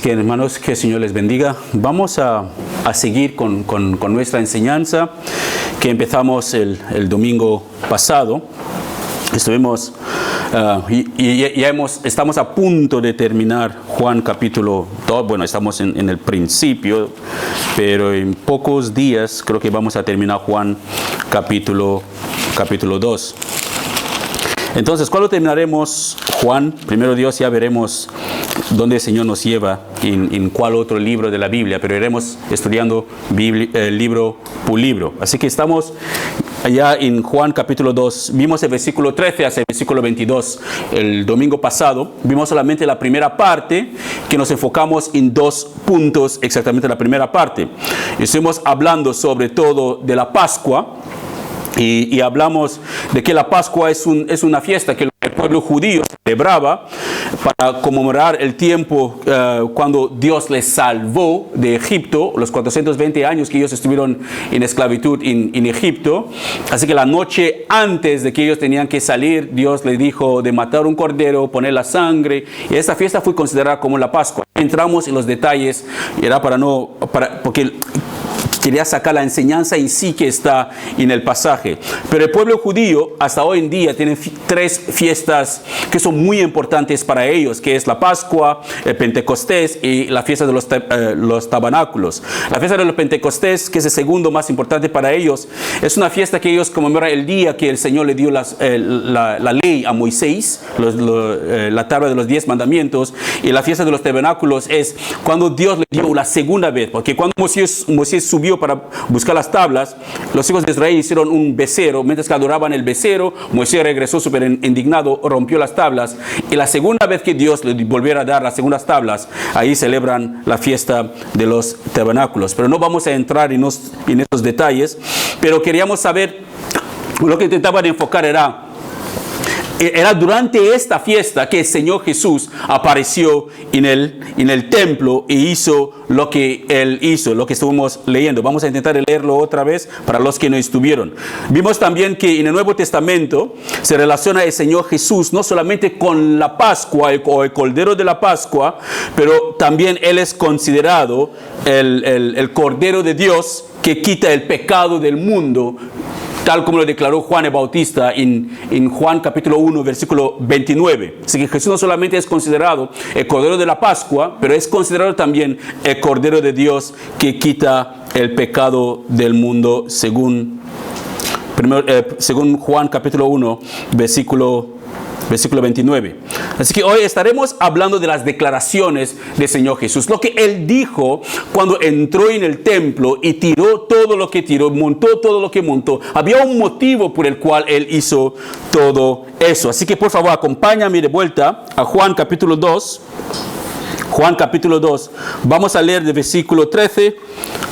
Así que, hermanos, que el Señor les bendiga. Vamos a seguir con nuestra enseñanza que empezamos el domingo pasado. Estuvimos estamos a punto de terminar Juan capítulo 2. Bueno, estamos en el principio, pero en pocos días creo que vamos a terminar Juan capítulo 2. Entonces, ¿cuándo terminaremos Juan? Primero Dios, ya veremos dónde el Señor nos lleva, en cuál otro libro de la Biblia, pero iremos estudiando libro por libro. Así que estamos allá en Juan capítulo 2. Vimos el versículo 13 hasta el versículo 22 el domingo pasado. Vimos solamente la primera parte, que nos enfocamos en dos puntos, exactamente la primera parte. Estuvimos hablando sobre todo de la Pascua. Y hablamos de que la Pascua es una fiesta que el pueblo judío celebraba para conmemorar el tiempo cuando Dios les salvó de Egipto, los 420 años que ellos estuvieron en esclavitud en Egipto. Así que la noche antes de que ellos tenían que salir, Dios les dijo de matar un cordero, poner la sangre, y esa fiesta fue considerada como la Pascua. Entramos en los detalles, era porque quería sacar la enseñanza en sí que está en el pasaje. Pero el pueblo judío hasta hoy en día tiene tres fiestas que son muy importantes para ellos, que es la Pascua, el Pentecostés y la fiesta de los tabernáculos. La fiesta de los Pentecostés, que es el segundo más importante para ellos, es una fiesta que ellos conmemoran el día que el Señor le dio la ley a Moisés, la tabla de los 10 mandamientos. Y la fiesta de los tabernáculos es cuando Dios le dio la segunda vez, porque cuando Moisés subió para buscar las tablas, los hijos de Israel hicieron un becerro. Mientras que adoraban el becerro, Moisés regresó súper indignado, rompió las tablas, y la segunda vez que Dios le volviera a dar las segundas tablas, ahí celebran la fiesta de los tabernáculos. Pero no vamos a entrar en esos detalles, pero queríamos saber, lo que intentaban enfocar era durante esta fiesta que el Señor Jesús apareció en el templo y hizo lo que Él hizo, lo que estuvimos leyendo. Vamos a intentar leerlo otra vez para los que no estuvieron. Vimos también que en el Nuevo Testamento se relaciona el Señor Jesús no solamente con la Pascua o el Cordero de la Pascua, pero también Él es considerado el Cordero de Dios que quita el pecado del mundo, tal como lo declaró Juan el Bautista en Juan capítulo 1, versículo 29. Así que Jesús no solamente es considerado el Cordero de la Pascua, pero es considerado también el Cordero de Dios que quita el pecado del mundo, según Juan capítulo 1, versículo 29. Así que hoy estaremos hablando de las declaraciones del Señor Jesús. Lo que Él dijo cuando entró en el templo y tiró todo lo que tiró, montó todo lo que montó. Había un motivo por el cual Él hizo todo eso. Así que por favor acompáñame de vuelta a Juan capítulo 2. Juan capítulo 2. Vamos a leer del versículo 13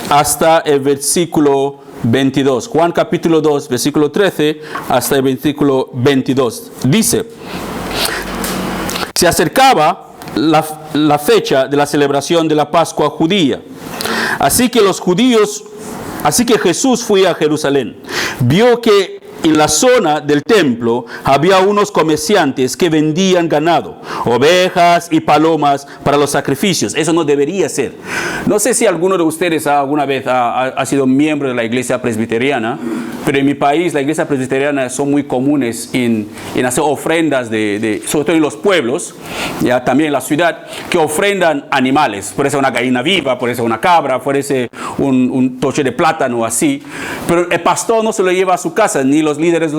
hasta el versículo 22. Juan capítulo 2, versículo 13 hasta el versículo 22. Dice: se acercaba la fecha de la celebración de la Pascua judía. Así que Jesús fue a Jerusalén. Vio que en la zona del templo había unos comerciantes que vendían ganado, ovejas y palomas para los sacrificios. Eso no debería ser. No sé si alguno de ustedes alguna vez ha sido miembro de la iglesia presbiteriana, pero en mi país la iglesia presbiteriana son muy comunes en hacer ofrendas, sobre todo en los pueblos, ya también en la ciudad, que ofrendan animales. Puede ser una gallina viva, puede ser una cabra, puede ser un toche de plátano así. Pero el pastor no se lo lleva a su casa, ni los líderes se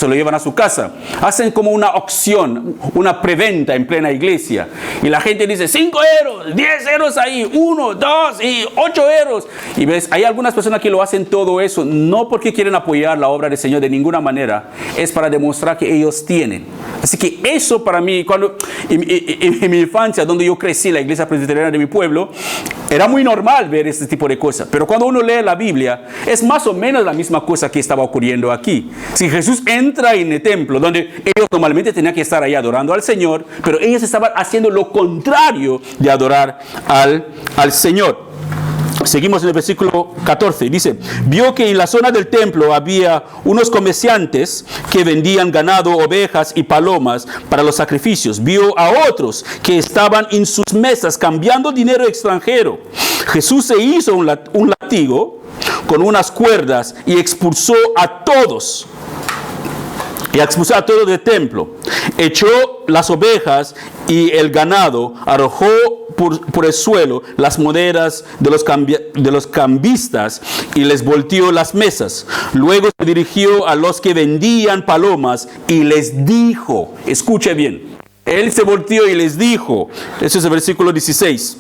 lo llevan a su casa. Hacen como una opción, una preventa en plena iglesia. Y la gente dice 5 euros, 10 euros ahí, 1, 2 y 8 euros. Y ves, hay algunas personas que lo hacen todo eso, no porque quieren apoyar la obra del Señor de ninguna manera, es para demostrar que ellos tienen. Así que eso para mí, en mi infancia, donde yo crecí, la iglesia presbiteriana de mi pueblo, era muy normal ver este tipo de cosas. Pero cuando uno lee la Biblia, es más o menos la misma cosa que estaba ocurriendo aquí. Si Jesús entra en el templo, donde ellos normalmente tenían que estar ahí adorando al Señor, pero ellos estaban haciendo lo contrario de adorar al Señor. Seguimos en el versículo 14. Dice, vio que en la zona del templo había unos comerciantes que vendían ganado, ovejas y palomas para los sacrificios. Vio a otros que estaban en sus mesas cambiando dinero extranjero. Jesús se hizo un látigo con unas cuerdas y expulsó a todos. Del templo. Echó las ovejas y el ganado, arrojó por el suelo las monedas de los cambistas y les volteó las mesas. Luego se dirigió a los que vendían palomas y les dijo, escuche bien, él se volteó y les dijo, eso es el versículo 16,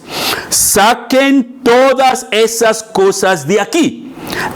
saquen todas esas cosas de aquí.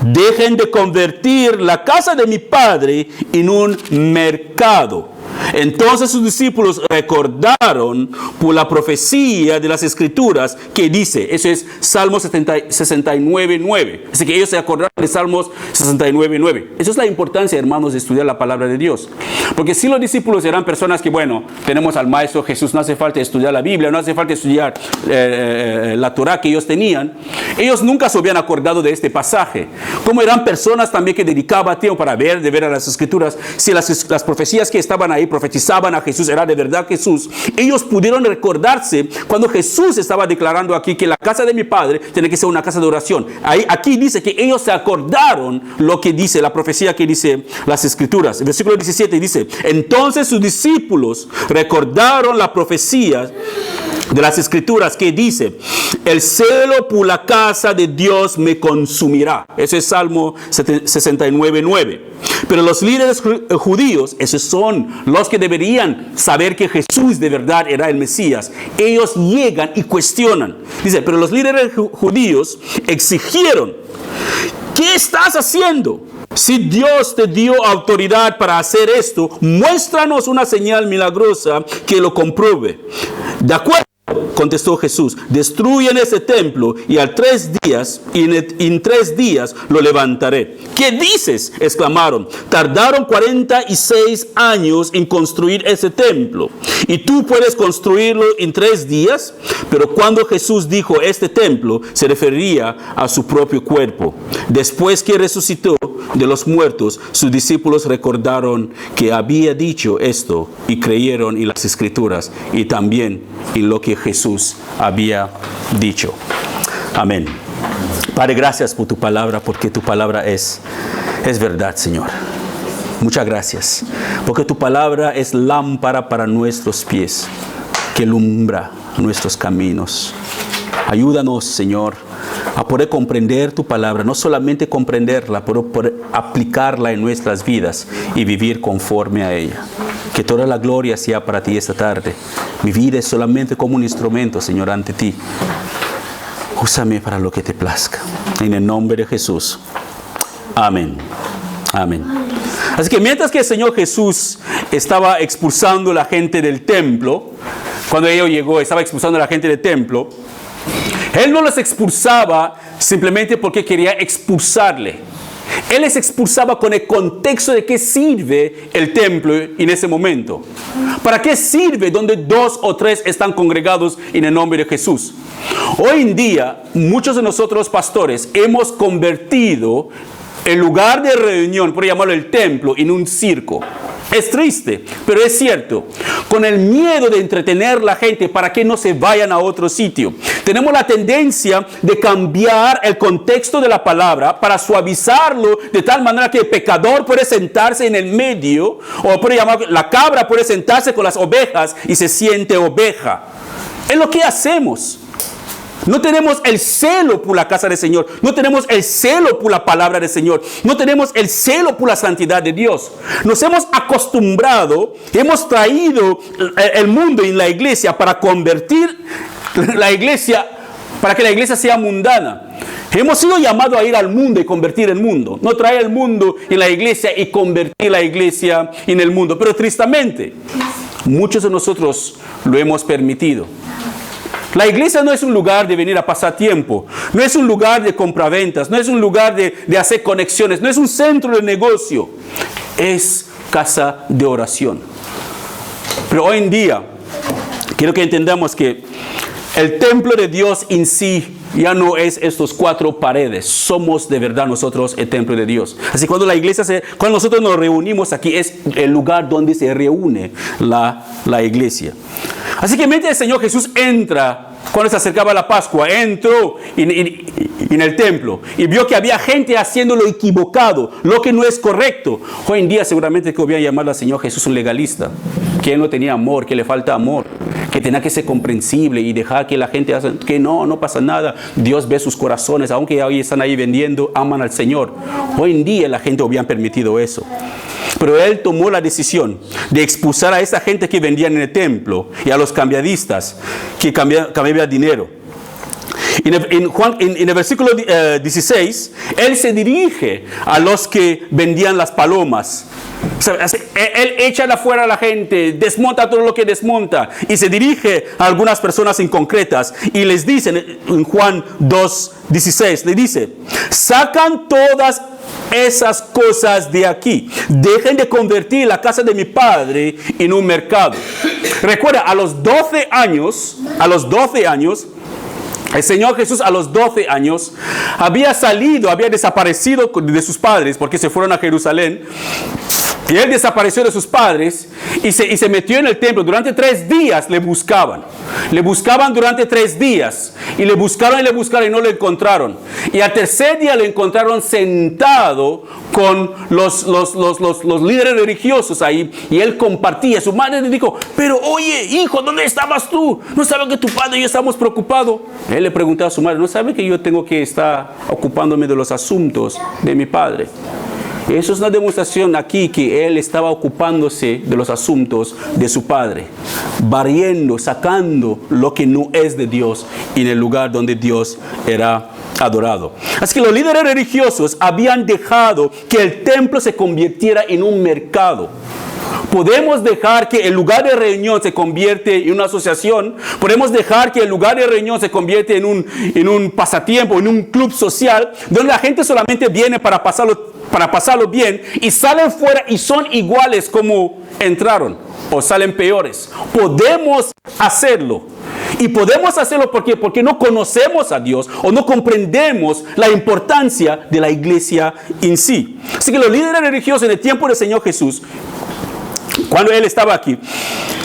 Dejen de convertir la casa de mi padre en un mercado. Entonces sus discípulos recordaron por la profecía de las Escrituras que dice, eso es Salmo 69:9. Así que ellos se acordaron de Salmos 69:9. Esa es la importancia, hermanos, de estudiar la palabra de Dios. Porque si los discípulos eran personas que, bueno, tenemos al Maestro Jesús, no hace falta estudiar la Biblia, no hace falta estudiar la Torah que ellos tenían, ellos nunca se habían acordado de este pasaje. Como eran personas también que dedicaban tiempo para de ver a las Escrituras, si las profecías que estaban ahí profetizaban a Jesús, era de verdad Jesús, ellos pudieron recordarse cuando Jesús estaba declarando aquí que la casa de mi Padre tiene que ser una casa de oración. Aquí dice que ellos se acordaron lo que dice, la profecía que dice las Escrituras. El versículo 17 dice, entonces sus discípulos recordaron la profecía de las Escrituras que dice, el celo por la casa de Dios me consumirá. Ese es Salmo 69:9. Pero los líderes judíos, esos son los que deberían saber que Jesús de verdad era el Mesías. Ellos llegan y cuestionan. Dice, pero los líderes judíos exigieron, ¿qué estás haciendo? Si Dios te dio autoridad para hacer esto, muéstranos una señal milagrosa que lo compruebe. De acuerdo, contestó Jesús, destruyen ese templo y en 3 días lo levantaré. ¿Qué dices?, exclamaron. Tardaron 46 años en construir ese templo y tú puedes construirlo en 3 días. Pero cuando Jesús dijo este templo, se refería a su propio cuerpo. Después que resucitó de los muertos, sus discípulos recordaron que había dicho esto y creyeron en las Escrituras y también en lo que Jesús había dicho. Amén. Padre, gracias por tu palabra, porque tu palabra es verdad, Señor. Muchas gracias, porque tu palabra es lámpara para nuestros pies, que alumbra nuestros caminos. Ayúdanos, Señor, a poder comprender tu palabra, no solamente comprenderla, pero poder aplicarla en nuestras vidas y vivir conforme a ella. Que toda la gloria sea para ti esta tarde. Mi vida es solamente como un instrumento, Señor, ante ti. Úsame para lo que te plazca. En el nombre de Jesús. Amén. Amén. Así que mientras que el Señor Jesús estaba expulsando a la gente del templo, cuando Él llegó, estaba expulsando a la gente del templo, Él no los expulsaba simplemente porque quería expulsarle. Él les expulsaba con el contexto de qué sirve el templo en ese momento. ¿Para qué sirve donde 2 o 3 están congregados en el nombre de Jesús? Hoy en día, muchos de nosotros pastores hemos convertido el lugar de reunión, por llamarlo el templo, en un circo. Es triste, pero es cierto. Con el miedo de entretener a la gente para que no se vayan a otro sitio, tenemos la tendencia de cambiar el contexto de la palabra para suavizarlo de tal manera que el pecador puede sentarse en el medio, o por llamarlo, la cabra puede sentarse con las ovejas y se siente oveja. Es lo que hacemos. No tenemos el celo por la casa del Señor. No tenemos el celo por la palabra del Señor. No tenemos el celo por la santidad de Dios. Nos hemos acostumbrado, hemos traído el mundo en la iglesia para convertir la iglesia, para que la iglesia sea mundana. Hemos sido llamados a ir al mundo y convertir el mundo. No traer el mundo en la iglesia y convertir la iglesia en el mundo. Pero tristemente, muchos de nosotros lo hemos permitido. La iglesia no es un lugar de venir a pasar tiempo, no es un lugar de compraventas, no es un lugar de hacer conexiones, no es un centro de negocio, es casa de oración. Pero hoy en día, quiero que entendamos que el templo de Dios en sí ya no es estos 4 paredes. Somos de verdad nosotros el templo de Dios. Así cuando cuando nosotros nos reunimos aquí, es el lugar donde se reúne la iglesia. Así que mientras el Señor Jesús entra, cuando se acercaba la Pascua, entró en el templo y vio que había gente haciendo lo equivocado, lo que no es correcto. Hoy en día seguramente que voy a llamar al Señor Jesús un legalista, que no tenía amor, que le falta amor, que tenía que ser comprensible y dejar que la gente haga, que no pasa nada. Dios ve sus corazones, aunque hoy están ahí vendiendo, aman al Señor. Hoy en día la gente había permitido eso. Pero él tomó la decisión de expulsar a esa gente que vendían en el templo y a los cambiadistas que cambiaban dinero. En el versículo 16, él se dirige a los que vendían las palomas. Él echa afuera a la gente, desmonta todo lo que desmonta y se dirige a algunas personas en concretas y les dice en Juan 2:16, le dice: sacan todas esas cosas de aquí, dejen de convertir la casa de mi padre en un mercado. Recuerda, a los 12 años, el Señor Jesús a los 12 años había desaparecido de sus padres porque se fueron a Jerusalén. Y él desapareció de sus padres y se metió en el templo. Durante 3 días le buscaban. Le buscaban durante 3 días. Y le buscaron y no lo encontraron. Y al tercer día lo encontraron sentado con los líderes religiosos ahí. Y él compartía. Su madre le dijo: pero oye, hijo, ¿dónde estabas tú? ¿No sabes que tu padre y yo estamos preocupados? Él le preguntaba a su madre: ¿no sabe que yo tengo que estar ocupándome de los asuntos de mi padre? Eso es una demostración aquí que él estaba ocupándose de los asuntos de su padre, barriendo, sacando lo que no es de Dios en el lugar donde Dios era adorado. Así que los líderes religiosos habían dejado que el templo se convirtiera en un mercado. Podemos dejar que el lugar de reunión se convierte en una asociación. Podemos dejar que el lugar de reunión se convierte en un pasatiempo, en un club social, donde la gente solamente viene para pasarlo bien y salen fuera y son iguales como entraron o salen peores. Podemos hacerlo. Y podemos hacerlo porque no conocemos a Dios o no comprendemos la importancia de la iglesia en sí. Así que los líderes religiosos en el tiempo del Señor Jesús, cuando él estaba aquí,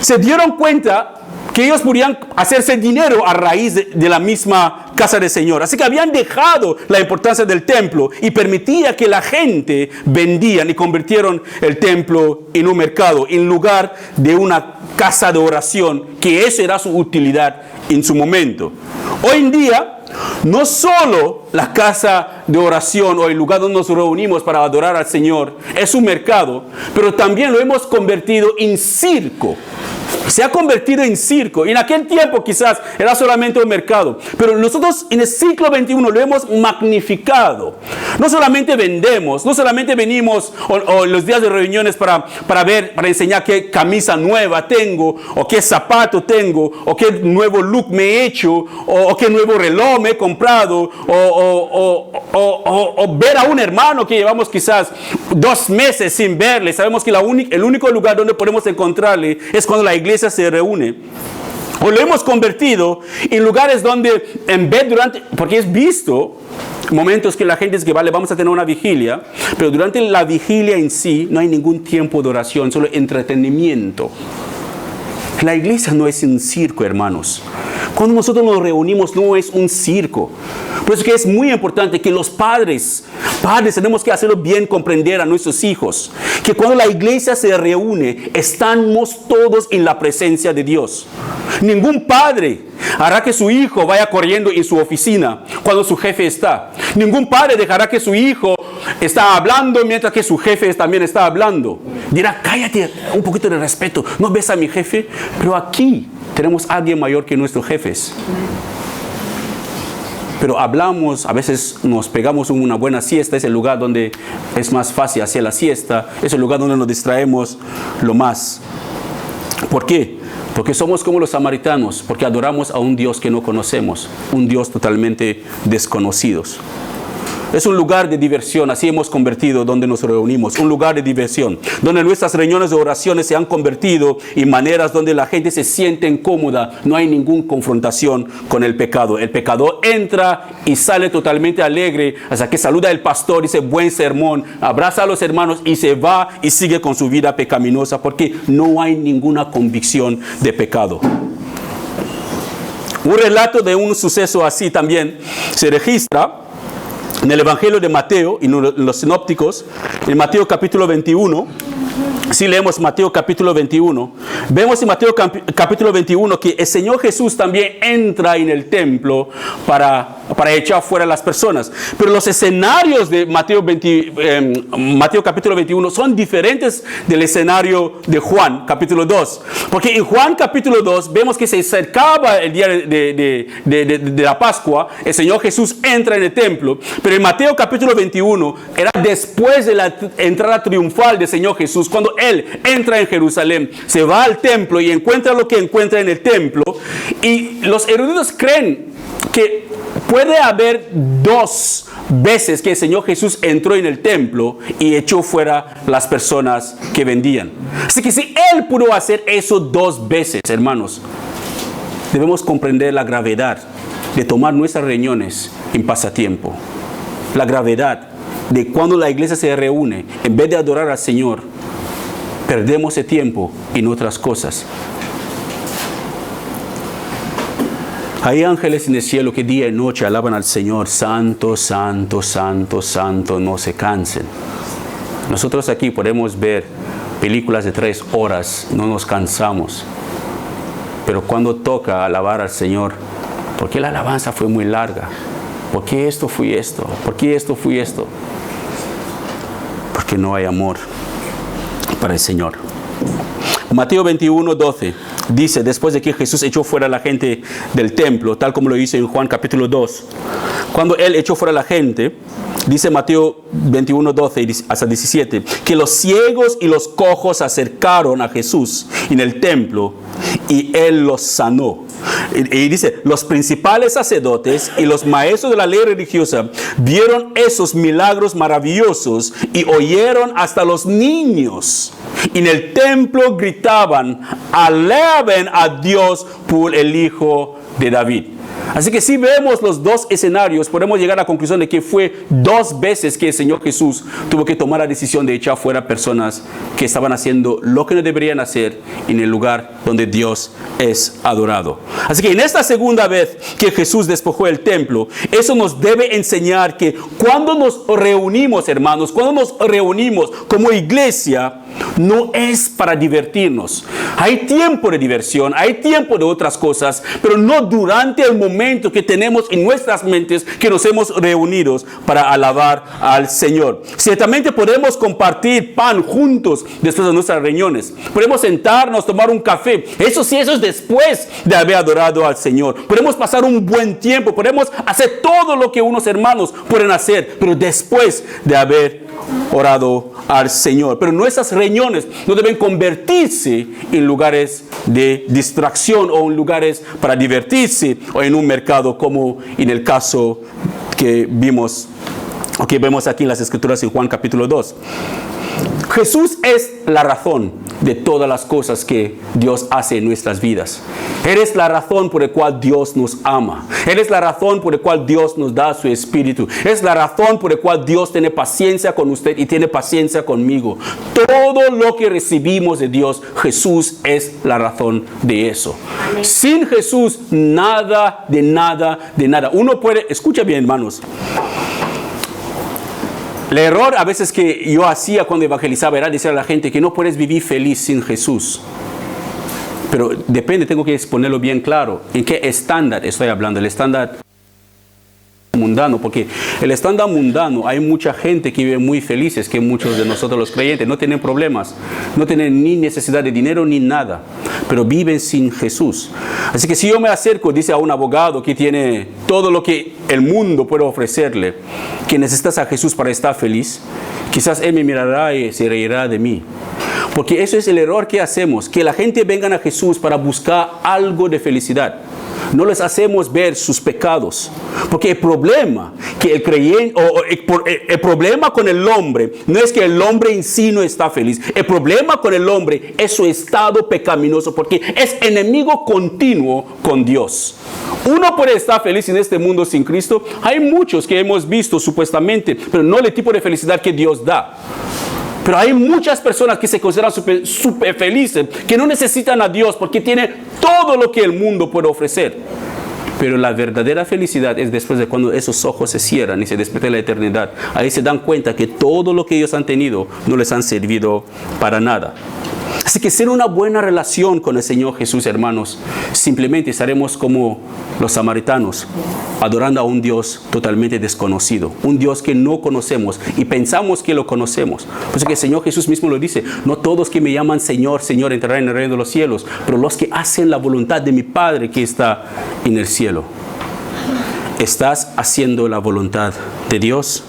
se dieron cuenta que ellos podían hacerse dinero a raíz de la misma casa del Señor. Así que habían dejado la importancia del templo y permitía que la gente vendían y convirtieron el templo en un mercado, en lugar de una casa de oración, que eso era su utilidad en su momento. Hoy en día, no solo la casa de oración o el lugar donde nos reunimos para adorar al Señor es un mercado, pero también lo hemos convertido en circo. Se ha convertido en circo. En aquel tiempo quizás era solamente un mercado, pero nosotros en el siglo XXI lo hemos magnificado. No solamente vendemos, no solamente venimos o los días de reuniones para enseñar qué camisa nueva tengo, o qué zapato tengo, o qué nuevo look me he hecho, o qué nuevo reloj me he comprado, o ver a un hermano que llevamos quizás 2 meses sin verle. Sabemos que el único lugar donde podemos encontrarle es cuando la iglesia se reúne. O lo hemos convertido en lugares donde porque es visto momentos que la gente dice que vale, vamos a tener una vigilia, pero durante la vigilia en sí no hay ningún tiempo de oración, solo entretenimiento. La iglesia no es un circo, hermanos. Cuando nosotros nos reunimos no es un circo. Por eso que es muy importante que los padres tenemos que hacerlo bien comprender a nuestros hijos, que cuando la iglesia se reúne, estamos todos en la presencia de Dios. Ningún padre hará que su hijo vaya corriendo en su oficina cuando su jefe está. Ningún padre dejará que su hijo está hablando mientras que su jefe también está hablando. Dirá: cállate, un poquito de respeto, ¿no ves a mi jefe? Pero aquí tenemos a alguien mayor que nuestros jefes. Pero hablamos, a veces nos pegamos una buena siesta, es el lugar donde es más fácil hacer la siesta, es el lugar donde nos distraemos lo más. ¿Por qué? Porque somos como los samaritanos, porque adoramos a un Dios que no conocemos, un Dios totalmente desconocido. Es un lugar de diversión, así hemos convertido donde nos reunimos, un lugar de diversión, donde nuestras reuniones de oraciones se han convertido en maneras donde la gente se siente incómoda, no hay ninguna confrontación con el pecado. El pecador entra y sale totalmente alegre hasta que saluda al pastor, dice buen sermón, abraza a los hermanos y se va y sigue con su vida pecaminosa porque no hay ninguna convicción de pecado. Un relato de un suceso así también se registra en el Evangelio de Mateo y en los sinópticos, en Mateo capítulo 21. Si leemos Mateo capítulo 21, vemos en Mateo capítulo 21 que el Señor Jesús también entra en el templo para echar fuera a las personas. Pero los escenarios de Mateo capítulo 21 son diferentes del escenario de Juan capítulo 2. Porque en Juan capítulo 2 vemos que se acercaba el día de la Pascua, el Señor Jesús entra en el templo. Pero en Mateo capítulo 21 era después de la entrada triunfal del Señor Jesús, cuando Él entra en Jerusalén, se va al templo y encuentra lo que encuentra en el templo. Y los eruditos creen que puede haber 2 veces que el Señor Jesús entró en el templo y echó fuera las personas que vendían. Así que si Él pudo hacer eso 2 veces, hermanos, debemos comprender la gravedad de tomar nuestras reuniones en pasatiempo. La gravedad de cuando la iglesia se reúne, en vez de adorar al Señor, perdemos ese tiempo en otras cosas. Hay ángeles en el cielo que día y noche alaban al Señor. Santo, santo, santo, santo, no se cansen. Nosotros aquí podemos ver películas de 3 horas, no nos cansamos. Pero cuando toca alabar al Señor, ¿por qué la alabanza fue muy larga? ¿Por qué esto fue esto? ¿Por qué esto fue esto? Porque no hay amor para el Señor. Mateo 21, 12 dice, después de que Jesús echó fuera a la gente del templo, tal como lo hizo en Juan capítulo 2, cuando Él echó fuera a la gente, dice Mateo 21, 12 hasta 17, que los ciegos y los cojos se acercaron a Jesús en el templo y Él los sanó. Y dice, los principales sacerdotes y los maestros de la ley religiosa vieron esos milagros maravillosos y oyeron hasta los niños. En el templo gritaban, alaben a Dios por el Hijo de David. Así que si vemos los 2 escenarios, podemos llegar a la conclusión de que fue 2 veces que el Señor Jesús tuvo que tomar la decisión de echar fuera personas que estaban haciendo lo que no deberían hacer en el lugar donde Dios es adorado. Así que en esta segunda vez que Jesús despojó el templo, eso nos debe enseñar que cuando nos reunimos, hermanos, cuando nos reunimos como iglesia, no es para divertirnos. Hay tiempo de diversión, hay tiempo de otras cosas, pero no durante el momento que tenemos en nuestras mentes que nos hemos reunido para alabar al Señor. Ciertamente podemos compartir pan juntos después de nuestras reuniones. Podemos sentarnos, tomar un café. Eso sí, eso es después de haber adorado al Señor. Podemos pasar un buen tiempo, podemos hacer todo lo que unos hermanos pueden hacer, pero después de haber orado al Señor. Pero nuestras reuniones no deben convertirse en lugares de distracción o en lugares para divertirse o en un mercado como en el caso que vimos o que vemos aquí en las Escrituras en Juan capítulo 2. Jesús es la razón de todas las cosas que Dios hace en nuestras vidas. Él es la razón por la cual Dios nos ama. Él es la razón por la cual Dios nos da su Espíritu. Es la razón por la cual Dios tiene paciencia con usted y tiene paciencia conmigo. Todo lo que recibimos de Dios, Jesús es la razón de eso. Amén. Sin Jesús, nada, de nada, de nada. Uno puede, escucha bien, hermanos. El error a veces que yo hacía cuando evangelizaba era decir a la gente que no puedes vivir feliz sin Jesús. Pero depende, tengo que exponerlo bien claro. ¿En qué estándar estoy hablando? El estándar mundano, porque el estándar mundano hay mucha gente que vive muy felices, que muchos de nosotros los creyentes no tienen problemas, no tienen ni necesidad de dinero ni nada, pero viven sin Jesús. Así que si yo me acerco, dice a un abogado que tiene todo lo que el mundo puede ofrecerle, que necesitas a Jesús para estar feliz, quizás él me mirará y se reirá de mí. Porque eso es el error que hacemos, que la gente venga a Jesús para buscar algo de felicidad. no les hacemos ver sus pecados. Porque el problema que el creyente, el problema con el hombre no es que el hombre en sí no está feliz. El problema con el hombre es su estado pecaminoso, porque es enemigo continuo con Dios. Uno puede estar feliz en este mundo sin Cristo. Hay muchos que hemos visto supuestamente, pero no el tipo de felicidad que Dios da. Pero hay muchas personas que se consideran súper felices, que no necesitan a Dios porque tienen todo lo que el mundo puede ofrecer. Pero la verdadera felicidad es después de cuando esos ojos se cierran y se despierta la eternidad. Ahí se dan cuenta que todo lo que ellos han tenido no les han servido para nada. Así que sin una buena relación con el Señor Jesús, hermanos, simplemente estaremos como los samaritanos, adorando a un Dios totalmente desconocido, un Dios que no conocemos y pensamos que lo conocemos. Por eso que el Señor Jesús mismo lo dice: no todos que me llaman Señor, Señor entrarán en el reino de los cielos, pero los que hacen la voluntad de mi Padre que está en el cielo. ¿Estás haciendo la voluntad de Dios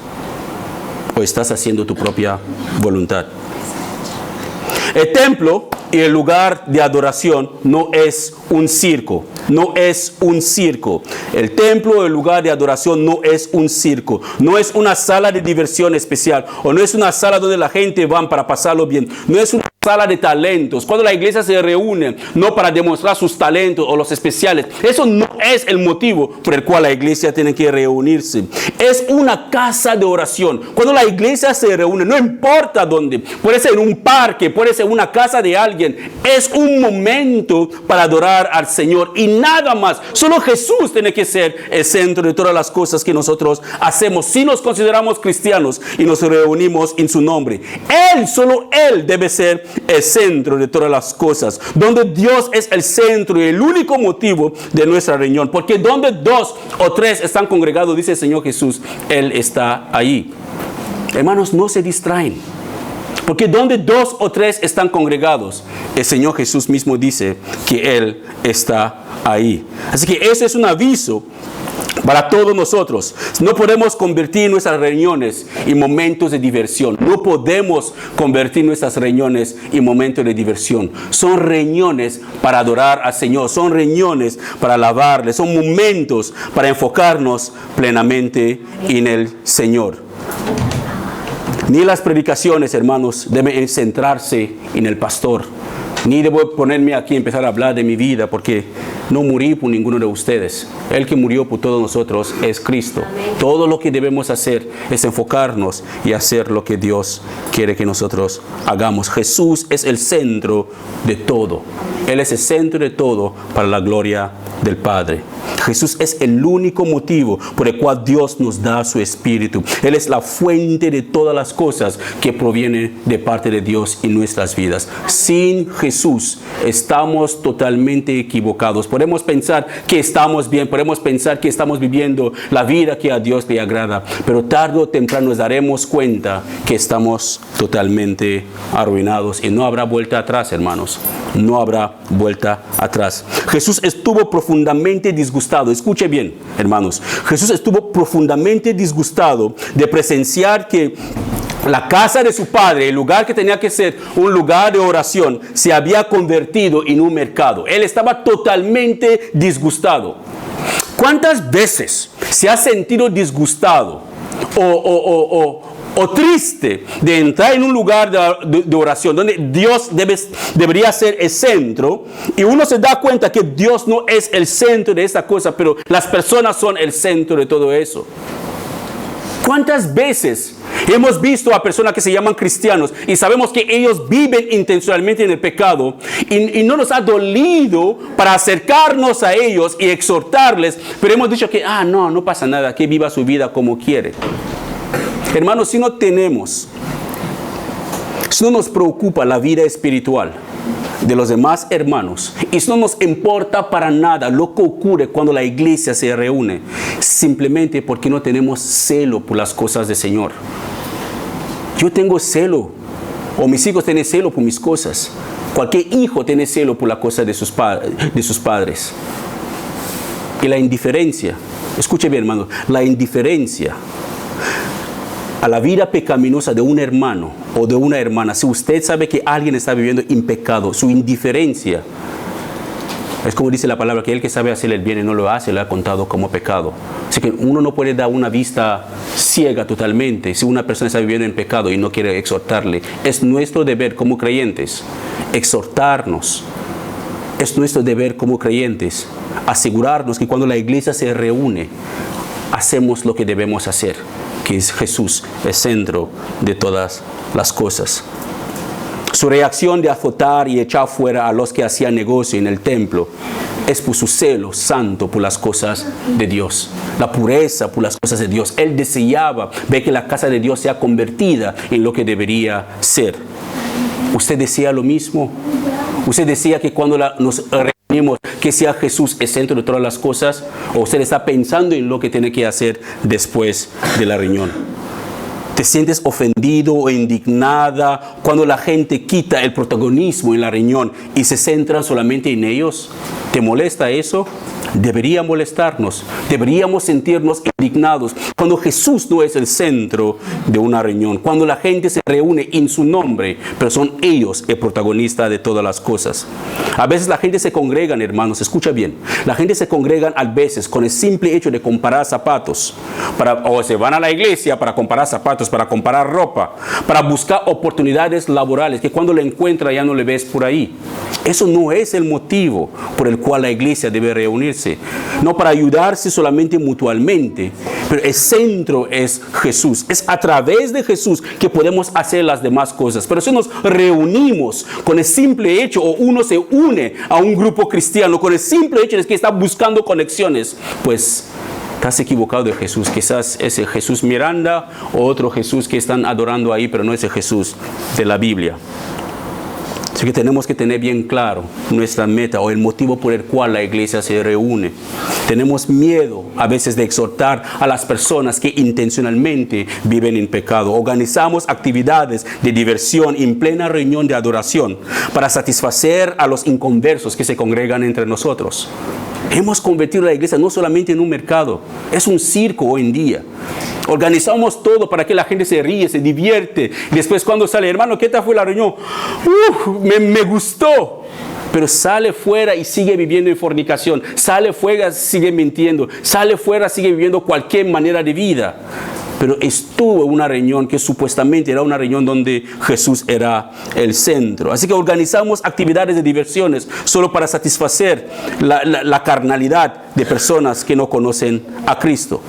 o estás haciendo tu propia voluntad? El templo y el lugar de adoración no es un circo, no es un circo. El templo y el lugar de adoración no es un circo, no es una sala de diversión especial, o no es una sala donde la gente va para pasarlo bien, no es una sala de talentos. Cuando la iglesia se reúne, no para demostrar sus talentos o los especiales, eso no es el motivo por el cual la iglesia tiene que reunirse. Es una casa de oración. Cuando la iglesia se reúne, no importa dónde, puede ser en un parque, puede ser una casa de alguien, es un momento para adorar al Señor y nada más. Solo Jesús tiene que ser el centro de todas las cosas que nosotros hacemos. Si nos consideramos cristianos y nos reunimos en su nombre, solo Él debe ser el centro de todas las cosas, donde Dios es el centro y el único motivo de nuestra reunión, porque donde 2 o 3 están congregados, dice el Señor Jesús, Él está ahí. Hermanos, no se distraen, porque donde 2 o 3 están congregados, el Señor Jesús mismo dice que Él está ahí. Así que eso es un aviso para todos nosotros. No podemos convertir nuestras reuniones en momentos de diversión. No podemos convertir nuestras reuniones en momentos de diversión. Son reuniones para adorar al Señor. Son reuniones para alabarle. Son momentos para enfocarnos plenamente en el Señor. Ni las predicaciones, hermanos, deben centrarse en el pastor. Ni debo ponerme aquí y empezar a hablar de mi vida, porque no morí por ninguno de ustedes. El que murió por todos nosotros es Cristo. Amén. Todo lo que debemos hacer es enfocarnos y hacer lo que Dios quiere que nosotros hagamos. Jesús es el centro de todo. Él es el centro de todo para la gloria del Padre. Jesús es el único motivo por el cual Dios nos da su Espíritu. Él es la fuente de todas las cosas que provienen de parte de Dios en nuestras vidas. Sin Jesús estamos totalmente equivocados. Podemos pensar que estamos bien, podemos pensar que estamos viviendo la vida que a Dios le agrada, pero tarde o temprano nos daremos cuenta que estamos totalmente arruinados y no habrá vuelta atrás, hermanos. No habrá vuelta atrás. Jesús estuvo profundamente disgustado. Escuche bien, hermanos. Jesús estuvo profundamente disgustado de presenciar que la casa de su padre, el lugar que tenía que ser un lugar de oración, se había convertido en un mercado. Él estaba totalmente disgustado. ¿Cuántas veces se ha sentido disgustado o triste de entrar en un lugar de oración donde Dios debería ser el centro, y uno se da cuenta que Dios no es el centro de esa cosa, pero las personas son el centro de todo eso? ¿Cuántas veces hemos visto a personas que se llaman cristianos y sabemos que ellos viven intencionalmente en el pecado y no nos ha dolido para acercarnos a ellos y exhortarles, pero hemos dicho que no pasa nada, que viva su vida como quiere? Hermanos, si no nos preocupa la vida espiritual de los demás hermanos, y si no nos importa para nada lo que ocurre cuando la iglesia se reúne, simplemente porque no tenemos celo por las cosas del Señor. Yo tengo celo, o mis hijos tienen celo por mis cosas. Cualquier hijo tiene celo por la cosa de sus padres. Y la indiferencia, escuche bien, hermano, la indiferencia a la vida pecaminosa de un hermano o de una hermana, si usted sabe que alguien está viviendo en pecado, su indiferencia Es como dice la palabra, que el que sabe hacer el bien y no lo hace, le ha contado como pecado. Así que uno no puede dar una vista ciega totalmente si una persona está viviendo en pecado y no quiere exhortarle. Es nuestro deber como creyentes exhortarnos. Es nuestro deber como creyentes asegurarnos que cuando la iglesia se reúne, hacemos lo que debemos hacer, que es Jesús, el centro de todas las cosas. Su reacción de azotar y echar fuera a los que hacían negocio en el templo es por su celo santo por las cosas de Dios, la pureza por las cosas de Dios. Él deseaba ver que la casa de Dios sea convertida en lo que debería ser. ¿Usted desea lo mismo? ¿Usted desea que cuando nos reunimos, que sea Jesús el centro de todas las cosas? ¿O usted está pensando en lo que tiene que hacer después de la reunión? ¿Te sientes ofendido o indignada cuando la gente quita el protagonismo en la reunión y se centra solamente en ellos? ¿Te molesta eso? Debería molestarnos. Deberíamos sentirnos indignados cuando Jesús no es el centro de una reunión. Cuando la gente se reúne en su nombre, pero son ellos el protagonista de todas las cosas. A veces la gente se congrega, hermanos, escucha bien. La gente se congrega a veces con el simple hecho de comparar zapatos. O se van a la iglesia para comparar zapatos, para comparar ropa, para buscar oportunidades laborales que cuando lo encuentra ya no le ves por ahí. Eso no es el motivo por el cual la iglesia debe reunirse. No para ayudarse solamente mutuamente, pero el centro es Jesús. Es a través de Jesús que podemos hacer las demás cosas. Pero si nos reunimos con el simple hecho, o uno se une a un grupo cristiano con el simple hecho de que está buscando conexiones, pues estás equivocado de Jesús. Quizás es el Jesús Miranda o otro Jesús que están adorando ahí, pero no es el Jesús de la Biblia. Así que tenemos que tener bien claro nuestra meta o el motivo por el cual la iglesia se reúne. Tenemos miedo a veces de exhortar a las personas que intencionalmente viven en pecado. Organizamos actividades de diversión en plena reunión de adoración para satisfacer a los inconversos que se congregan entre nosotros. Hemos convertido la iglesia no solamente en un mercado, es un circo hoy en día. Organizamos todo para que la gente se ríe, se divierte. Y después cuando sale, hermano, ¿qué tal fue la reunión? Me gustó. Pero sale fuera y sigue viviendo en fornicación. Sale fuera, sigue mintiendo. Sale fuera, sigue viviendo cualquier manera de vida. Pero estuvo en una reunión que supuestamente era una reunión donde Jesús era el centro. Así que organizamos actividades de diversiones solo para satisfacer la carnalidad de personas que no conocen a Cristo.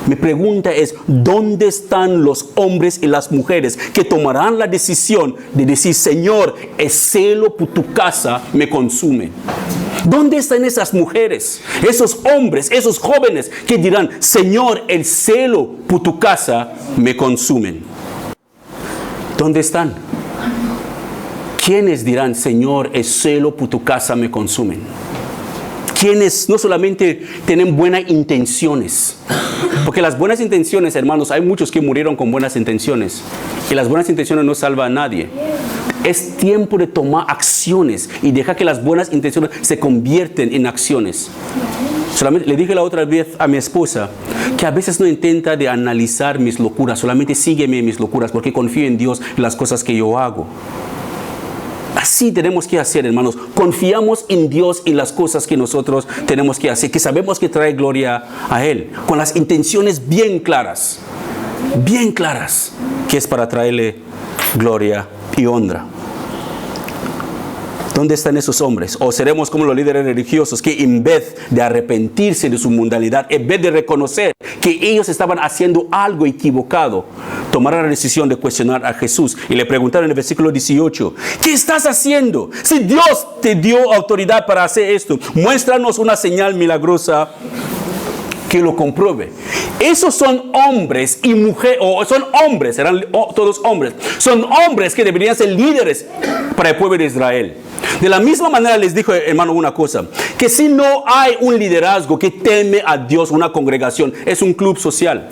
Mi pregunta es, ¿dónde están los hombres y las mujeres que tomarán la decisión de decir, Señor, el celo por tu casa me consume? ¿Dónde están esas mujeres, esos hombres, esos jóvenes que dirán, Señor, el celo por tu casa me consumen? ¿Dónde están? ¿Quiénes dirán, Señor, el celo por tu casa me consumen? Quienes no solamente tienen buenas intenciones, porque las buenas intenciones, hermanos, hay muchos que murieron con buenas intenciones y las buenas intenciones no salvan a nadie. Es tiempo de tomar acciones y dejar que las buenas intenciones se convierten en acciones. Solamente le dije la otra vez a mi esposa que a veces no intenta de analizar mis locuras, solamente sígueme en mis locuras porque confío en Dios y las cosas que yo hago. Así tenemos que hacer, hermanos. Confiamos en Dios y las cosas que nosotros tenemos que hacer, que sabemos que trae gloria a Él, con las intenciones bien claras, que es para traerle gloria y honra. ¿Dónde están esos hombres? O seremos como los líderes religiosos que en vez de arrepentirse de su mundanalidad, en vez de reconocer que ellos estaban haciendo algo equivocado, tomaron la decisión de cuestionar a Jesús y le preguntaron en el versículo 18, ¿qué estás haciendo? Si Dios te dio autoridad para hacer esto, muéstranos una señal milagrosa que lo compruebe. Esos son hombres y mujeres, o son hombres, eran todos hombres, son hombres que deberían ser líderes para el pueblo de Israel. De la misma manera les dijo, hermano, una cosa, que si no hay un liderazgo que teme a Dios, una congregación, es un club social.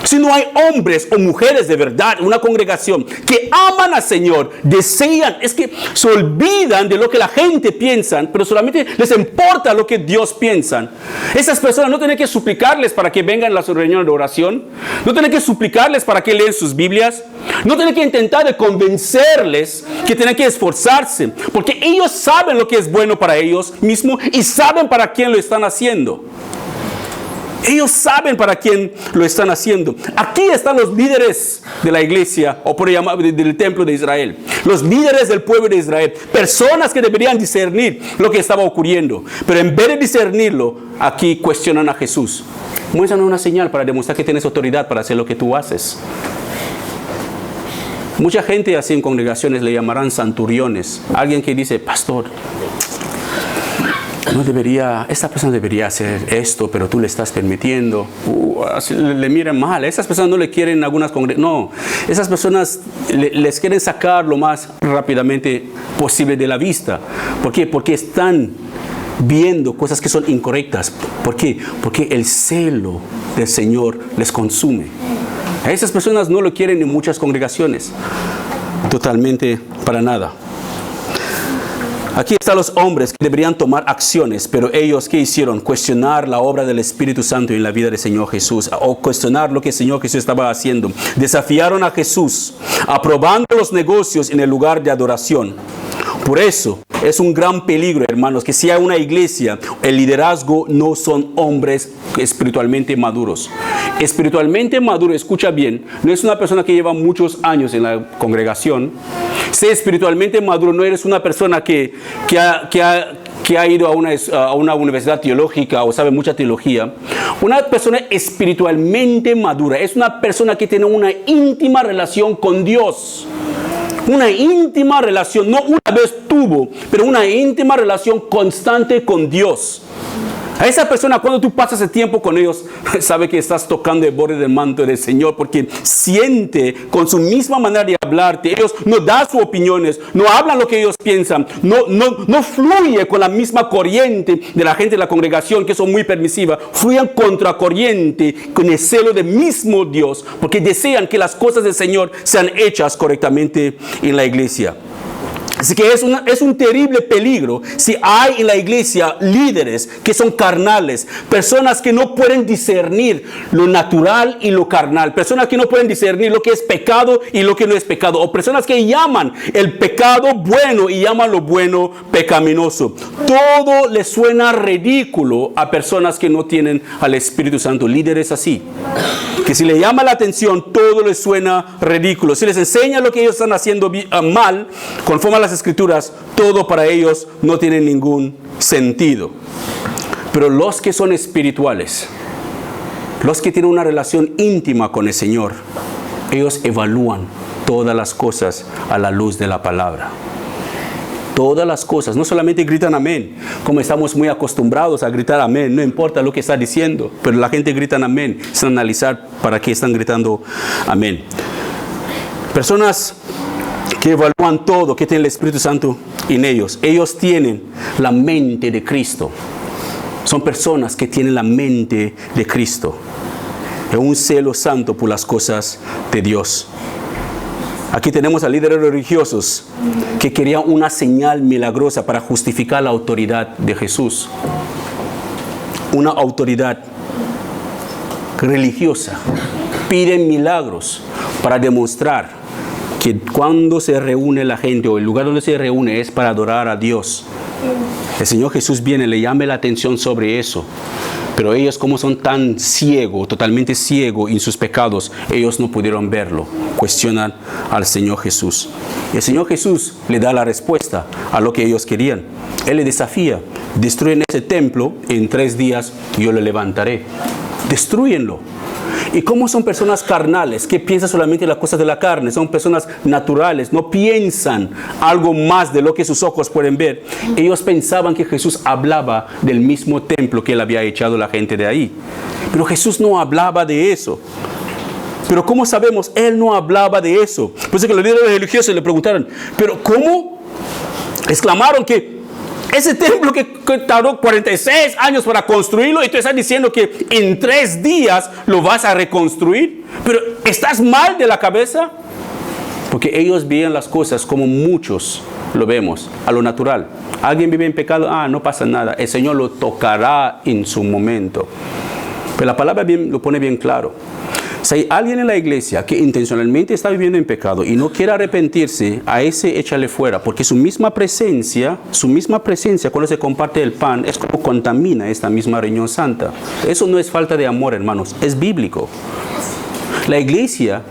Si no hay hombres o mujeres de verdad, una congregación que aman al Señor, desean, es que se olvidan de lo que la gente piensa, pero solamente les importa lo que Dios piensa. Esas personas no tienen que suplicarles para que vengan a las reuniones de oración, no tienen que suplicarles para que leen sus Biblias, no tienen que intentar de convencerles que tienen que esforzarse, porque ellos saben lo que es bueno para ellos mismos y saben para quién lo están haciendo. Ellos saben para quién lo están haciendo. Aquí están los líderes de la iglesia, o por llamar del templo de Israel. Los líderes del pueblo de Israel. Personas que deberían discernir lo que estaba ocurriendo. Pero en vez de discernirlo, aquí cuestionan a Jesús. Muéstranos una señal para demostrar que tienes autoridad para hacer lo que tú haces. Mucha gente así en congregaciones le llamarán santuriones. Alguien que dice, pastor, no debería, esta persona debería hacer esto, pero tú le estás permitiendo. Le miran mal. Esas personas no le quieren algunas congregaciones. No, esas personas les quieren sacar lo más rápidamente posible de la vista. ¿Por qué? Porque están viendo cosas que son incorrectas. ¿Por qué? Porque el celo del Señor les consume. A esas personas no lo quieren en muchas congregaciones. Totalmente para nada. Aquí están los hombres que deberían tomar acciones, pero ellos, ¿qué hicieron? Cuestionar la obra del Espíritu Santo en la vida del Señor Jesús, o cuestionar lo que el Señor Jesús estaba haciendo. Desafiaron a Jesús, aprobando los negocios en el lugar de adoración. Por eso, es un gran peligro, hermanos, que si hay una iglesia, el liderazgo no son hombres espiritualmente maduros. Espiritualmente maduro, escucha bien, no es una persona que lleva muchos años en la congregación. Sé espiritualmente maduro, no eres una persona que ha ido a una universidad teológica o sabe mucha teología. Una persona espiritualmente madura es una persona que tiene una íntima relación con Dios. Una íntima relación, no una vez tuvo, pero una íntima relación constante con Dios. A esa persona, cuando tú pasas el tiempo con ellos, sabe que estás tocando el borde del manto del Señor, porque siente con su misma manera de hablarte. Ellos no dan sus opiniones, no hablan lo que ellos piensan, no fluye con la misma corriente de la gente de la congregación, que son muy permisivas. Fluyen contracorriente con el celo del mismo Dios, porque desean que las cosas del Señor sean hechas correctamente en la iglesia. Así que es un terrible peligro si hay en la iglesia líderes que son carnales, personas que no pueden discernir lo natural y lo carnal, personas que no pueden discernir lo que es pecado y lo que no es pecado, o personas que llaman el pecado bueno y llaman lo bueno pecaminoso. Todo les suena ridículo a personas que no tienen al Espíritu Santo, líderes así, que si le llama la atención todo les suena ridículo. Si les enseña lo que ellos están haciendo mal, conforme a las Escrituras, todo para ellos no tiene ningún sentido. Pero los que son espirituales, los que tienen una relación íntima con el Señor, ellos evalúan todas las cosas a la luz de la palabra. Todas las cosas, no solamente gritan amén, como estamos muy acostumbrados a gritar amén, no importa lo que está diciendo, pero la gente grita amén, sin analizar para qué están gritando amén. Personas que evalúan todo, que tienen el Espíritu Santo en ellos. Ellos tienen la mente de Cristo. Son personas que tienen la mente de Cristo. Es un celo santo por las cosas de Dios. Aquí tenemos a líderes religiosos que querían una señal milagrosa para justificar la autoridad de Jesús. Una autoridad religiosa. Piden milagros para demostrar que cuando se reúne la gente, o el lugar donde se reúne, es para adorar a Dios. El Señor Jesús viene, le llama la atención sobre eso. Pero ellos, como son tan ciegos, totalmente ciegos en sus pecados, ellos no pudieron verlo. Cuestionan al Señor Jesús. Y el Señor Jesús le da la respuesta a lo que ellos querían. Él le desafía: destruyen ese templo, en 3 días yo lo levantaré. Destrúyenlo. Y como son personas carnales, que piensan solamente en las cosas de la carne, son personas naturales, no piensan algo más de lo que sus ojos pueden ver. Ellos pensaban que Jesús hablaba del mismo templo que él había echado a la gente de ahí. Pero Jesús no hablaba de eso. Pero ¿cómo sabemos? Él no hablaba de eso. Por eso que los líderes religiosos le preguntaron, ¿pero cómo? Exclamaron que Ese templo que tardó 46 años para construirlo y tú estás diciendo que en 3 días lo vas a reconstruir. Pero ¿estás mal de la cabeza? Porque ellos veían las cosas como muchos lo vemos, a lo natural. Alguien vive en pecado, no pasa nada. El Señor lo tocará en su momento. Pero la palabra lo pone bien claro. Si hay alguien en la iglesia que intencionalmente está viviendo en pecado y no quiere arrepentirse, a ese échale fuera, porque su misma presencia cuando se comparte el pan es como contamina esta misma reunión santa. Eso no es falta de amor, hermanos, es bíblico. La iglesia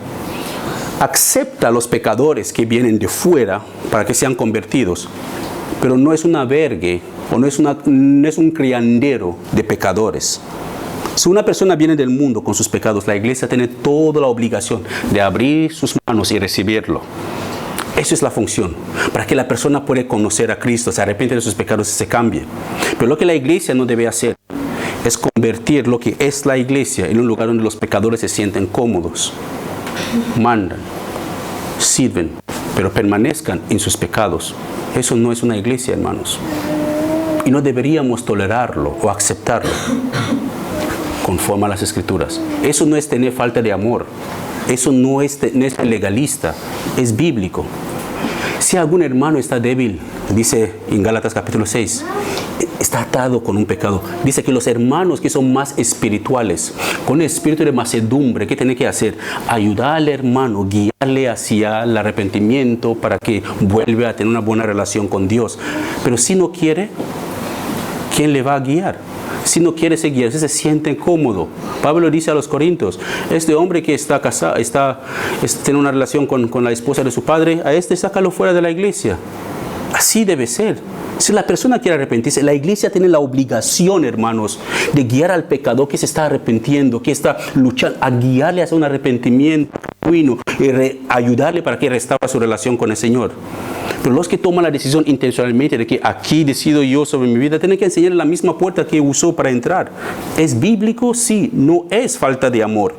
acepta a los pecadores que vienen de fuera para que sean convertidos, pero no es un albergue o no es un criandero de pecadores. Si una persona viene del mundo con sus pecados, la iglesia tiene toda la obligación de abrir sus manos y recibirlo. Esa es la función, para que la persona pueda conocer a Cristo, se arrepiente de sus pecados y se cambie. Pero lo que la iglesia no debe hacer es convertir lo que es la iglesia en un lugar donde los pecadores se sienten cómodos, mandan, sirven, pero permanezcan en sus pecados. Eso no es una iglesia, hermanos. Y no deberíamos tolerarlo o aceptarlo conforme a las Escrituras. Eso no es tener falta de amor. Eso no es legalista. Es bíblico. Si algún hermano está débil, dice en Gálatas capítulo 6, está atado con un pecado. Dice que los hermanos que son más espirituales, con el espíritu de mansedumbre, ¿qué tiene que hacer? Ayudar al hermano, guiarle hacia el arrepentimiento para que vuelva a tener una buena relación con Dios. Pero si no quiere, ¿quién le va a guiar? Si no quiere seguir, si se siente cómodo. Pablo dice a los Corintios, este hombre que está casado, tiene una relación con la esposa de su padre, a este sácalo fuera de la iglesia. Así debe ser. Si la persona quiere arrepentirse, la iglesia tiene la obligación, hermanos, de guiar al pecador que se está arrepintiendo, que está luchando, a guiarle hacia un arrepentimiento genuino y ayudarle para que restaure su relación con el Señor. Pero los que toman la decisión intencionalmente de que aquí decido yo sobre mi vida, tienen que enseñarle la misma puerta que usó para entrar. ¿Es bíblico? Sí, no es falta de amor.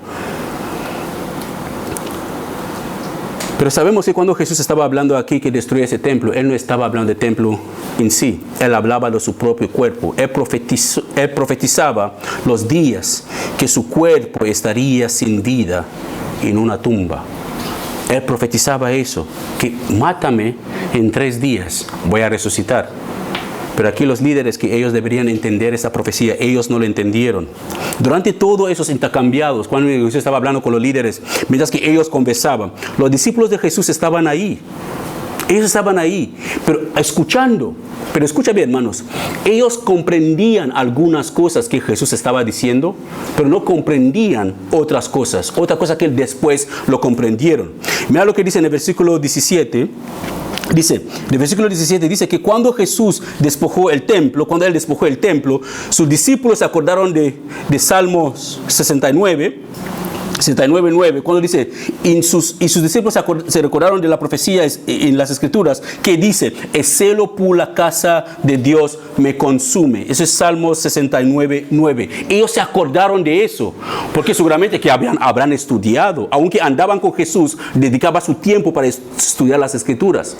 Pero sabemos que cuando Jesús estaba hablando aquí que destruye ese templo, Él no estaba hablando de templo en sí. Él hablaba de su propio cuerpo. Él profetizaba los días que su cuerpo estaría sin vida en una tumba. Él profetizaba eso, que mátame en 3 días, voy a resucitar. Pero aquí los líderes que ellos deberían entender esa profecía, ellos no lo entendieron. Durante todos esos intercambiados, cuando Jesús estaba hablando con los líderes, mientras que ellos conversaban, los discípulos de Jesús estaban ahí. Ellos estaban ahí, pero escuchando. Pero escucha bien, hermanos, ellos comprendían algunas cosas que Jesús estaba diciendo, pero no comprendían otras cosas. Otra cosa que después lo comprendieron. Mira lo que dice en el versículo 17. Dice, el versículo 17 dice que cuando Jesús despojó el templo, sus discípulos se acordaron de Salmos 69:9, cuando dice, y sus discípulos se recordaron de la profecía en las Escrituras, que dice, el celo por la casa de Dios me consume. Eso es Salmos 69:9. Ellos se acordaron de eso, porque seguramente que habrán estudiado, aunque andaban con Jesús, dedicaba su tiempo para estudiar las Escrituras.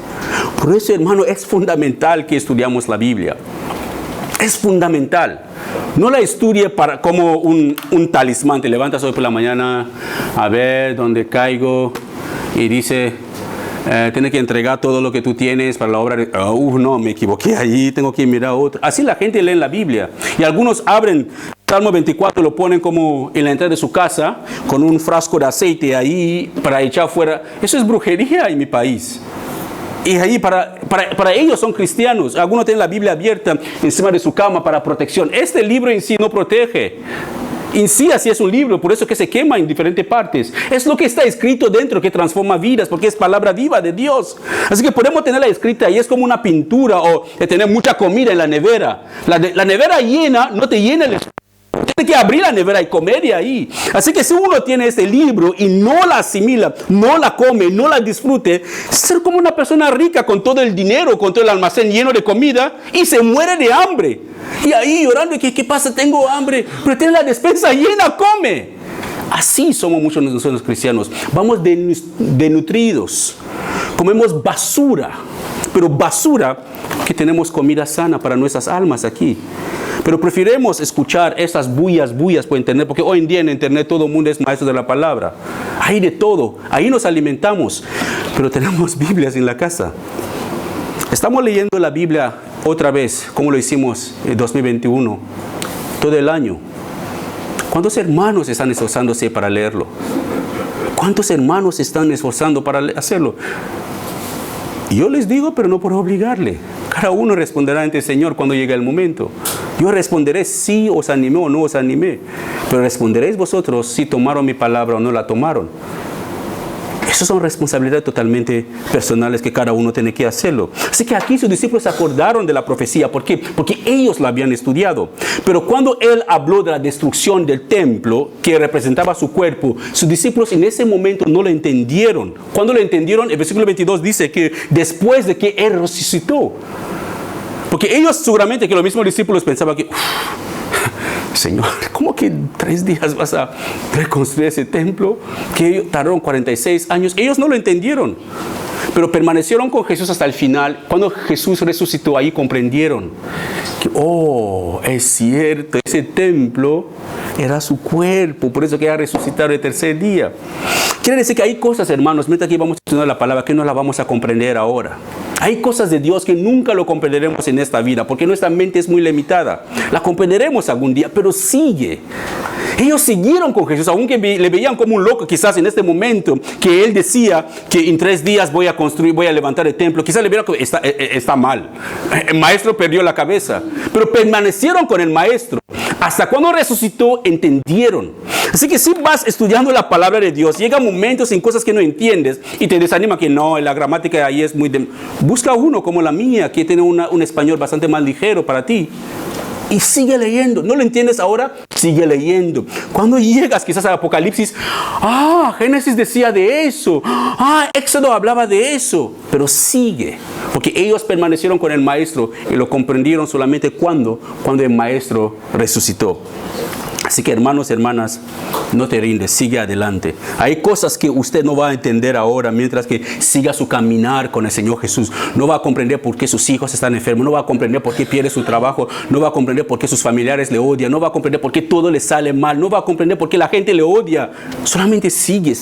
Por eso, hermano, es fundamental que estudiamos la Biblia. Es fundamental. No la estudie como un talismán. Te levantas hoy por la mañana a ver dónde caigo y dice, tienes que entregar todo lo que tú tienes para la obra de... no, me equivoqué ahí, tengo que mirar otro. Así la gente lee en la Biblia. Y algunos abren Salmo 24, lo ponen como en la entrada de su casa con un frasco de aceite ahí para echar fuera. Eso es brujería en mi país. Y ahí para ellos son cristianos. Algunos tienen la Biblia abierta encima de su cama para protección. Este libro en sí no protege. En sí así es un libro, por eso que se quema en diferentes partes. Es lo que está escrito dentro que transforma vidas, porque es palabra viva de Dios. Así que podemos tenerla escrita y es como una pintura o de tener mucha comida en la nevera. La nevera llena no te llena el espíritu. Tienes que abrir la nevera y comer de ahí. Así que si uno tiene este libro y no la asimila, no la come, no la disfrute, ser como una persona rica con todo el dinero, con todo el almacén lleno de comida y se muere de hambre. Y ahí llorando, ¿qué pasa? Tengo hambre, pero tiene la despensa llena, come. Así somos muchos de nosotros cristianos. Vamos desnutridos, comemos basura. Pero basura porque tenemos comida sana para nuestras almas aquí. Pero preferimos escuchar estas bullas por internet, porque hoy en día en internet todo el mundo es maestro de la palabra. Hay de todo, ahí nos alimentamos, pero tenemos Biblias en la casa. Estamos leyendo la Biblia otra vez, como lo hicimos en 2021, todo el año. ¿Cuántos hermanos están esforzándose para leerlo? ¿Cuántos hermanos se están esforzando para hacerlo? Yo les digo, pero no por obligarle. Cada uno responderá ante el Señor cuando llegue el momento. Yo responderé si os animé o no os animé. Pero responderéis vosotros si tomaron mi palabra o no la tomaron. Esas son responsabilidades totalmente personales que cada uno tiene que hacerlo. Así que aquí sus discípulos se acordaron de la profecía. ¿Por qué? Porque ellos la habían estudiado. Pero cuando él habló de la destrucción del templo, que representaba su cuerpo, sus discípulos en ese momento no lo entendieron. Cuando lo entendieron, el versículo 22 dice que después de que él resucitó. Porque ellos seguramente que los mismos discípulos pensaban que... Señor, ¿cómo que 3 días vas a reconstruir ese templo? Que tardaron 46 años. Ellos no lo entendieron, pero permanecieron con Jesús hasta el final. Cuando Jesús resucitó, ahí comprendieron que, es cierto, ese templo era su cuerpo, por eso que iba a resucitar el tercer día. Quiere decir que hay cosas, hermanos, mientras aquí vamos a estudiar la palabra, que no la vamos a comprender ahora. Hay cosas de Dios que nunca lo comprenderemos en esta vida, porque nuestra mente es muy limitada. La comprenderemos algún día, pero sigue. Ellos siguieron con Jesús, aunque le veían como un loco quizás en este momento, que él decía que en 3 días voy a levantar el templo. Quizás le vieron que está mal. El maestro perdió la cabeza, pero permanecieron con el maestro. Hasta cuando resucitó, entendieron. Así que si vas estudiando la palabra de Dios, llegan momentos en cosas que no entiendes y te desanima que no, la gramática de ahí es muy... Busca uno como la mía, que tiene un español bastante más ligero para ti. Y sigue leyendo. ¿No lo entiendes ahora? Sigue leyendo. Cuando llegas quizás al Apocalipsis, Génesis decía de eso. Éxodo hablaba de eso. Pero sigue. Porque ellos permanecieron con el maestro y lo comprendieron solamente cuando el maestro resucitó. Así que hermanos, hermanas, no te rindes, sigue adelante. Hay cosas que usted no va a entender ahora mientras que siga su caminar con el Señor Jesús. No va a comprender por qué sus hijos están enfermos, no va a comprender por qué pierde su trabajo, no va a comprender por qué sus familiares le odian, no va a comprender por qué todo le sale mal, no va a comprender por qué la gente le odia. Solamente sigue.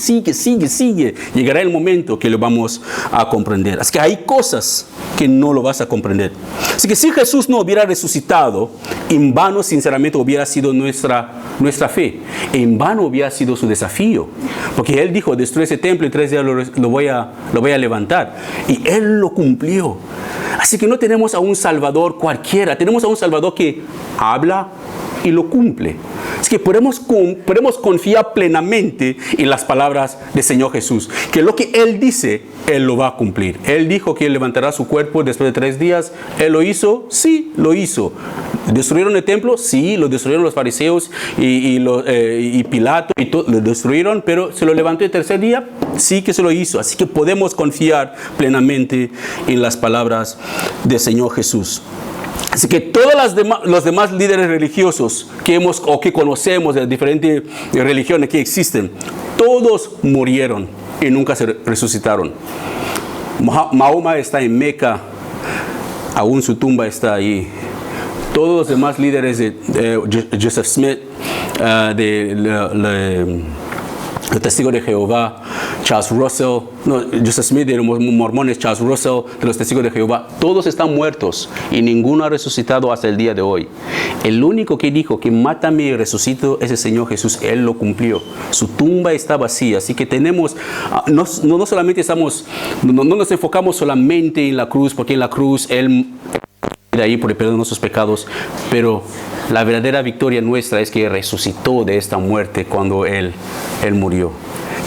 Llegará el momento que lo vamos a comprender. Así que hay cosas que no lo vas a comprender. Así que si Jesús no hubiera resucitado, en vano sinceramente hubiera sido nuestra fe. En vano hubiera sido su desafío, porque él dijo: destruye ese templo y 3 días lo voy a levantar, y él lo cumplió. Así que no tenemos a un Salvador cualquiera, tenemos a un Salvador que habla y lo cumple. Así que podemos confiar plenamente en las palabras del Señor Jesús, que lo que Él dice, Él lo va a cumplir. Él dijo que Él levantará su cuerpo después de 3 días. ¿Él lo hizo? Sí, lo hizo. ¿Destruyeron el templo? Sí, lo destruyeron los fariseos y Pilato, y lo destruyeron, pero ¿se lo levantó el tercer día? Sí que se lo hizo. Así que podemos confiar plenamente en las palabras del Señor Jesús. Así que todos los demás líderes religiosos que conocemos de las diferentes religiones que existen, todos murieron y nunca se resucitaron. Mahoma está en Meca, aún su tumba está ahí. Todos los demás líderes de Joseph Smith, los testigos de Jehová, Charles Russell, Joseph Smith de los mormones, Charles Russell de los testigos de Jehová, todos están muertos y ninguno ha resucitado hasta el día de hoy. El único que dijo que mátame y resucito es el Señor Jesús. Él lo cumplió. Su tumba está vacía. Así que tenemos, no solamente no nos enfocamos solamente en la cruz, porque en la cruz Él de ahí por el perdón de nuestros pecados, pero la verdadera victoria nuestra es que resucitó de esta muerte cuando Él murió.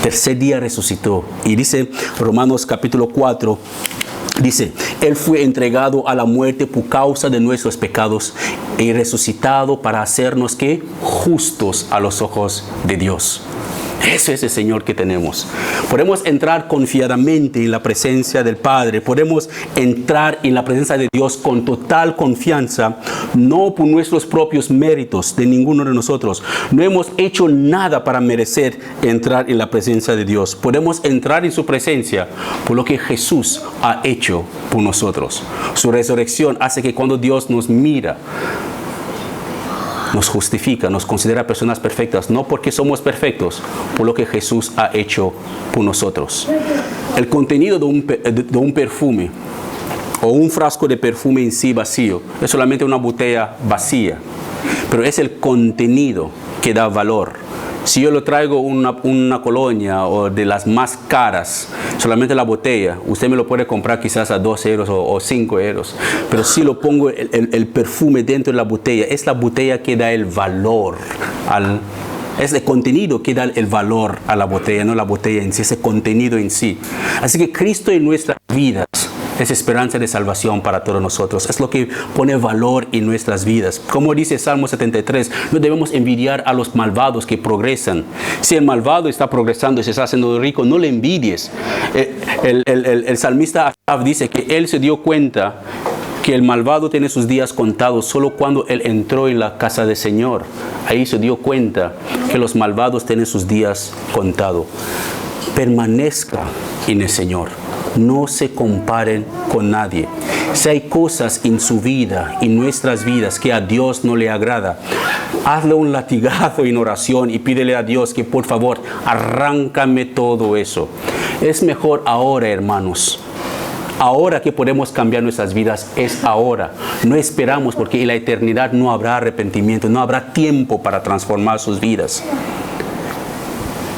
Tercer día resucitó. Y dice Romanos capítulo 4, dice: Él fue entregado a la muerte por causa de nuestros pecados y resucitado para hacernos, ¿qué? Justos a los ojos de Dios. Ese es el Señor que tenemos. Podemos entrar confiadamente en la presencia del Padre. Podemos entrar en la presencia de Dios con total confianza, no por nuestros propios méritos de ninguno de nosotros. No hemos hecho nada para merecer entrar en la presencia de Dios. Podemos entrar en su presencia por lo que Jesús ha hecho por nosotros. Su resurrección hace que cuando Dios nos mira, nos justifica, nos considera personas perfectas, no porque somos perfectos, por lo que Jesús ha hecho por nosotros. El contenido de un perfume o un frasco de perfume en sí vacío es solamente una botella vacía, pero es el contenido que da valor. Si yo le traigo una colonia o de las más caras, solamente la botella, usted me lo puede comprar quizás a 2 euros o 5 euros. Pero si lo pongo el perfume dentro de la botella, es la botella que da el valor es el contenido que da el valor a la botella, no la botella en sí, ese contenido en sí. Así que Cristo en nuestras vidas es esperanza de salvación para todos nosotros. Es lo que pone valor en nuestras vidas. Como dice Salmo 73, no debemos envidiar a los malvados que progresan. Si el malvado está progresando y se está haciendo rico, no le envidies. El salmista Asaf dice que él se dio cuenta que el malvado tiene sus días contados solo cuando él entró en la casa del Señor. Ahí se dio cuenta que los malvados tienen sus días contados. Permanezca en el Señor. No se comparen con nadie. Si hay cosas en su vida, en nuestras vidas, que a Dios no le agrada, hazle un latigazo en oración y pídele a Dios que por favor arráncame todo eso. Es mejor ahora, hermanos. Ahora que podemos cambiar nuestras vidas es ahora. No esperamos, porque en la eternidad no habrá arrepentimiento, no habrá tiempo para transformar sus vidas.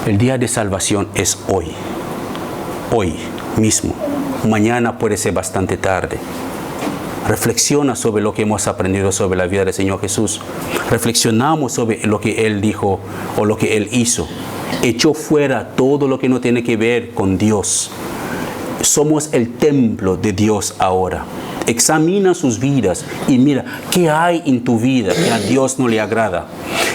El día de salvación es hoy. Hoy mismo. Mañana puede ser bastante tarde. Reflexiona sobre lo que hemos aprendido sobre la vida del Señor Jesús. Reflexionamos sobre lo que Él dijo o lo que Él hizo. Echó fuera todo lo que no tiene que ver con Dios. Somos el templo de Dios ahora. Examina sus vidas y mira qué hay en tu vida que a Dios no le agrada.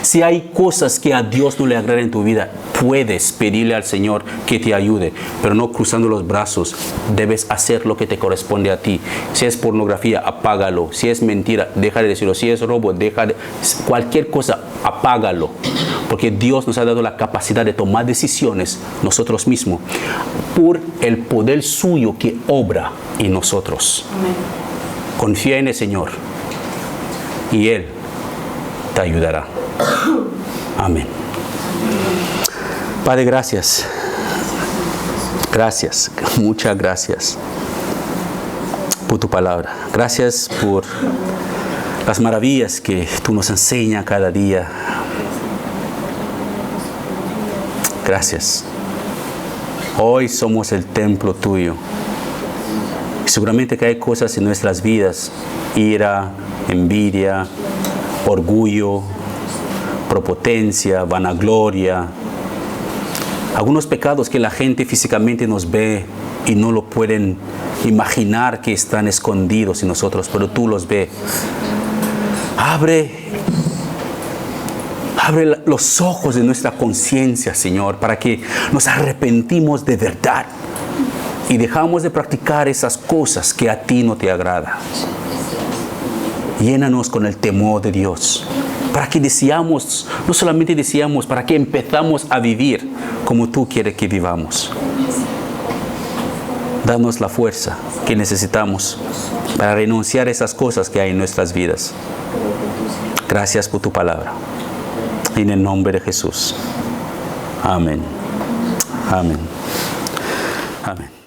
Si hay cosas que a Dios no le agradan en tu vida, puedes pedirle al Señor que te ayude, pero no cruzando los brazos. Debes hacer lo que te corresponde a ti. Si es pornografía, apágalo. Si es mentira, deja de decirlo. Si es robo, cualquier cosa, apágalo. Porque Dios nos ha dado la capacidad de tomar decisiones nosotros mismos por el poder suyo que obra en nosotros. Amén. Confía en el Señor y Él te ayudará. Amén. Padre, gracias. Gracias, muchas gracias por tu palabra. Gracias por las maravillas que tú nos enseñas cada día. Gracias. Hoy somos el templo tuyo. Seguramente que hay cosas en nuestras vidas, ira, envidia, orgullo, prepotencia, vanagloria, algunos pecados que la gente físicamente nos ve y no lo pueden imaginar que están escondidos en nosotros, pero tú los ves. Abre los ojos de nuestra conciencia, Señor, para que nos arrepentimos de verdad y dejamos de practicar esas cosas que a ti no te agradan. Llénanos con el temor de Dios, para que deseamos, no solamente deseamos, para que empezamos a vivir como tú quieres que vivamos. Danos la fuerza que necesitamos para renunciar a esas cosas que hay en nuestras vidas. Gracias por tu palabra. En el nombre de Jesús. Amén. Amén. Amén.